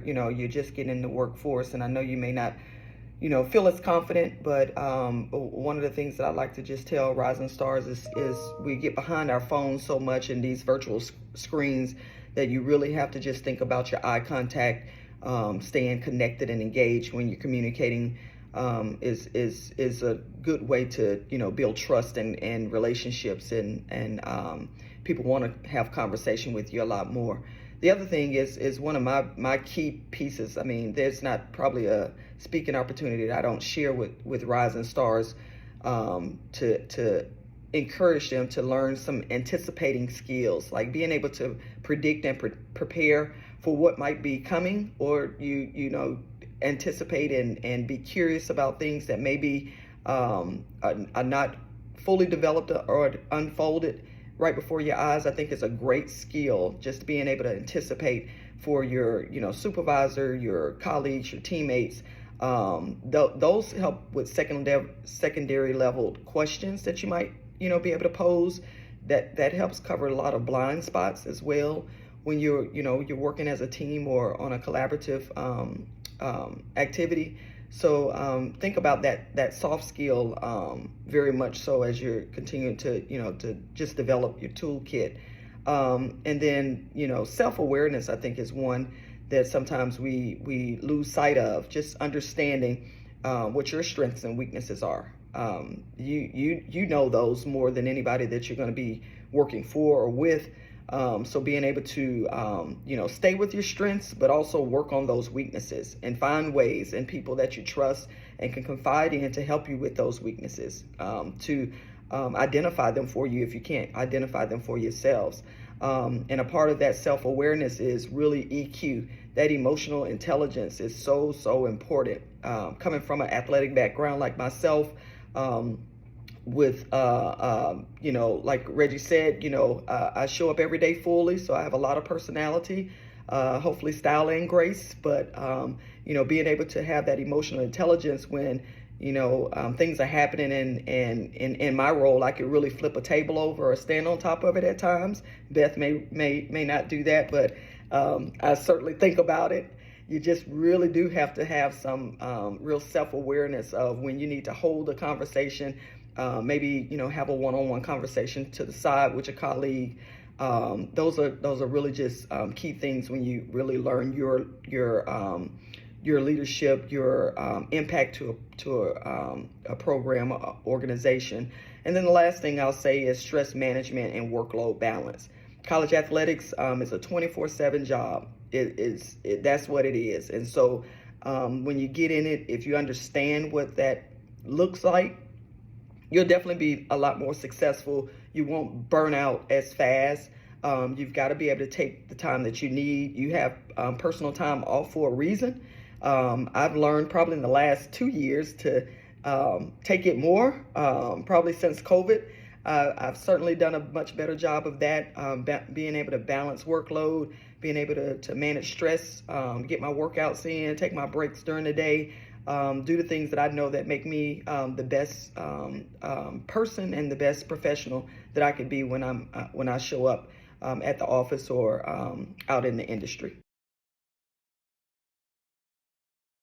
you're just getting in the workforce, and I know you may not, feel as confident, but one of the things that I like to just tell rising stars is we get behind our phones so much in these virtual screens that you really have to just think about your eye contact, staying connected and engaged when you're communicating. Is a good way to build trust and relationships, and people want to have conversation with you a lot more. The other thing is one of my key pieces. I mean, there's not probably a speaking opportunity that I don't share with rising stars, to encourage them to learn some anticipating skills, like being able to predict and prepare for what might be coming, or anticipate and be curious about things that maybe are not fully developed or unfolded right before your eyes. I think it's a great skill, just being able to anticipate for your supervisor, your colleagues, your teammates. Those help with secondary level questions that you might be able to pose. That helps cover a lot of blind spots as well when you're working as a team or on a collaborative activity. So think about that soft skill very much so as you're continuing to just develop your toolkit. And then self-awareness, I think, is one that sometimes we lose sight of. Just understanding what your strengths and weaknesses are. You know those more than anybody that you're going to be working for or with. So being able to, stay with your strengths, but also work on those weaknesses and find ways and people that you trust and can confide in to help you with those weaknesses, to identify them for you if you can't identify them for yourselves. And a part of that self-awareness is really EQ. That emotional intelligence is so important. Coming from an athletic background like myself, with like Reggie said, I show up every day fully, so I have a lot of personality, hopefully style and grace, but being able to have that emotional intelligence when things are happening, and in my role, I could really flip a table over or stand on top of it at times. Beth may not do that, but I certainly think about it. You just really do have to have some real self-awareness of when you need to hold a conversation, maybe have a one-on-one conversation to the side with your colleague. Those are really just key things when you really learn your leadership, your impact to a program, or organization. And then the last thing I'll say is stress management and workload balance. College athletics is a 24/7 job. That's what it is. And so when you get in it, if you understand what that looks like, you'll definitely be a lot more successful. You won't burn out as fast. You've got to be able to take the time that you need. You have personal time off for a reason. I've learned probably in the last 2 years to take it more, probably since COVID. I've certainly done a much better job of that, being able to balance workload, being able to manage stress, get my workouts in, take my breaks during the day, do the things that I know that make me the best person and the best professional that I could be when I show up at the office or out in the industry.